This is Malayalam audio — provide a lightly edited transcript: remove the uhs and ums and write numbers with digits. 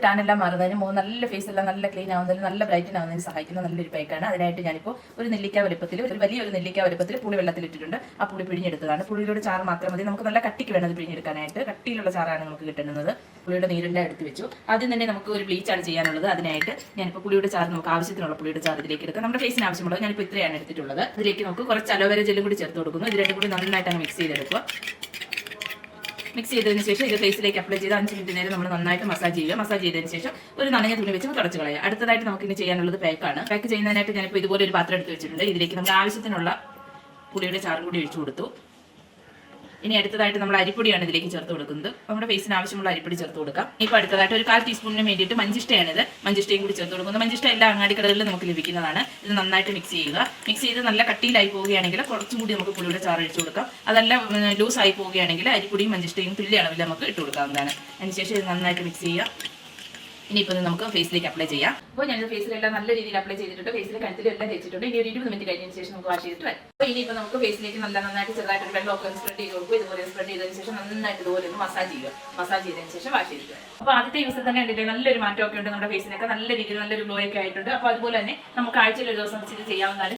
ടാൻ എല്ലാം മാറുന്നതിന് നല്ല ഫേസ് എല്ലാം നല്ല ക്ലീൻ ആവുന്നതിന് നല്ല ബ്രൈറ്റൻ ആവുന്നതിന് സഹായിക്കുന്ന നല്ലൊരു പാക്കാണ്. അതിനായിട്ട് ഞാനിപ്പോൾ ഒരു നെല്ലിക്ക വലുപ്പത്തിൽ വലിയൊരു നെല്ലിക്ക വലുപ്പത്തിൽ പുളി വെള്ളത്തിലിട്ടിട്ടുണ്ട്. ആ പുളി പിഴിഞ്ഞെടുത്തതാണ്. പുളിയുടെ ചാറ് മാത്രം മതി. നമുക്ക് നല്ല കട്ടിക്ക് വേണം അത് പിഴിഞ്ഞെടുക്കാനായിട്ട്. കട്ടിയിലുള്ള ചാറാണ് നമുക്ക് കിട്ടുന്നത്. പുളിയുടെ നീരെല്ലാം എടുത്ത് വെച്ചു. ആദ്യം തന്നെ നമുക്ക് ഒരു ബ്ലീച്ചാണ് ചെയ്യാനുള്ളത്. അതിനായിട്ട് ഞാനിപ്പോൾ പുളിയുടെ ചാറ് നമുക്ക് ആവശ്യത്തിനുള്ള പുളിയുടെ ചാറ് ഇതിലേക്ക് എടുക്കാം. നമ്മുടെ ഫേസിന് ആവശ്യമുള്ളത് ഞാനിപ്പോൾ ഇത്രയാണ് എടുത്തിട്ടുള്ളത്. ഇതിലേക്ക് നമുക്ക് കുറച്ച് അലോവേര ജെല്ലും കൂടി ചേർത്ത് കൊടുക്കുന്നു. ഇത് രണ്ടും കൂടി നന്നായിട്ട് മിക്സ് ചെയ്തെടുക്കുക. മിക്സ് ചെയ്തതിന് ശേഷം ഇത് ഫേസിലേക്ക് അപ്ലൈ ചെയ്ത് 5 മിനിറ്റ് നേരം നമ്മൾ നന്നായിട്ട് മസാജ് ചെയ്യുക. മസാജ് ചെയ്തതിന് ശേഷം ഒരു നനഞ്ഞ തുണി വെച്ച് തുടച്ച് കളയുക. അടുത്തതായിട്ട് നമുക്ക് ഇനി ചെയ്യാനുള്ളത് പാക്കാണ്. പാക്ക് ചെയ്യുന്നതിനായിട്ട് ഞാനിപ്പോൾ ഇതുപോലെ ഒരു പാത്രം എടുത്ത് വെച്ചിട്ടുണ്ട്. ഇതിലേക്ക് നമ്മുടെ ആവശ്യത്തിനുള്ള പുളിയുടെ ചാറും കൂടി ഒഴിച്ചു കൊടുത്തു. ഇനി അടുത്തതായിട്ട് നമ്മൾ അരിപ്പൊടിയാണ് ഇതിലേക്ക് ചേർത്ത് കൊടുക്കുന്നത്. നമ്മുടെ ഫേസിന് ആവശ്യമുള്ള അരിപ്പൊടി ചേർത്ത് കൊടുക്കാം. ഇപ്പോൾ അടുത്തതായിട്ട് ഒരു 1/4 ടീസ്പൂണിന് വേണ്ടിയിട്ട് മഞ്ചിഷ്ടയാണിത്. മഞ്ചിഷ്ടയും കൂടി ചേർത്ത് കൊടുക്കുന്നത്. മഞ്ചിഷ്ട എല്ലാ അങ്ങാടിക്കടകളിലും നമുക്ക് ലഭിക്കുന്നതാണ്. ഇത് നന്നായിട്ട് മിക്സ് ചെയ്യുക. മിക്സ് ചെയ്ത് നല്ല കട്ടിയിലായി പോവുകയാണെങ്കിൽ കുറച്ചും കൂടി നമുക്ക് പുളിയുടെ ചാറ് ഒഴിച്ചു കൊടുക്കാം. അതല്ല ലൂസ് ആയി പോവുകയാണെങ്കിൽ അരിപ്പൊടിയും മഞ്ചിഷ്ടയും തുല്യ അളവിൽ നമുക്ക് ഇട്ട് കൊടുക്കാവുന്നതാണ്. അതിനുശേഷം ഇത് നന്നായിട്ട് മിക്സ് ചെയ്യുക. ഇനിയിപ്പോൾ നമുക്ക് ഫേസിലേക്ക് അപ്ലൈ ചെയ്യാം. അപ്പോൾ ഞാൻ ഫേസിലെല്ലാം നല്ല രീതിയിൽ അപ്ലൈ ചെയ്തിട്ടുണ്ട്. ഫേസിലെ കഴുത്തിലും എല്ലാം തേച്ചിട്ടുണ്ട്. ഇനി ഒരു 20 മിനിറ്റ് കഴിഞ്ഞതിന് ശേഷം നമുക്ക് വാഷ് ചെയ്തിട്ട് വരാം. അപ്പോൾ ഇനിയിപ്പോൾ നമുക്ക് ഫേസിലേക്ക് നന്നായിട്ട് ചെറുതായിട്ട് വെള്ളമൊക്കെ സ്പ്രെഡ് ചെയ്ത് കൊടുക്കും. ഇതുപോലെ സ്പ്രെഡ് ചെയ്തതിന് ശേഷം നന്നായിട്ട് ഇതുപോലെ ഒന്ന് മസാജ് ചെയ്യുക. മസാജ് ചെയ്തതിന് ശേഷം വാഷ് ചെയ്തിട്ട് വരാം. അപ്പോൾ ആദ്യത്തെ യൂസിൽ തന്നെ കണ്ടിട്ട് നല്ലൊരു മാറ്റമൊക്കെ ഉണ്ട്. നമ്മുടെ ഫേസിനൊക്കെ നല്ല രീതിയിൽ നല്ലൊരു ഗ്ലോ ഒക്കെ ആയിട്ടുണ്ട്. അപ്പോൾ അതുപോലെ തന്നെ നമുക്ക് ആഴ്ചയിൽ ഒരു ദിവസം ഇത് ചെയ്യാവുന്നതാണ്.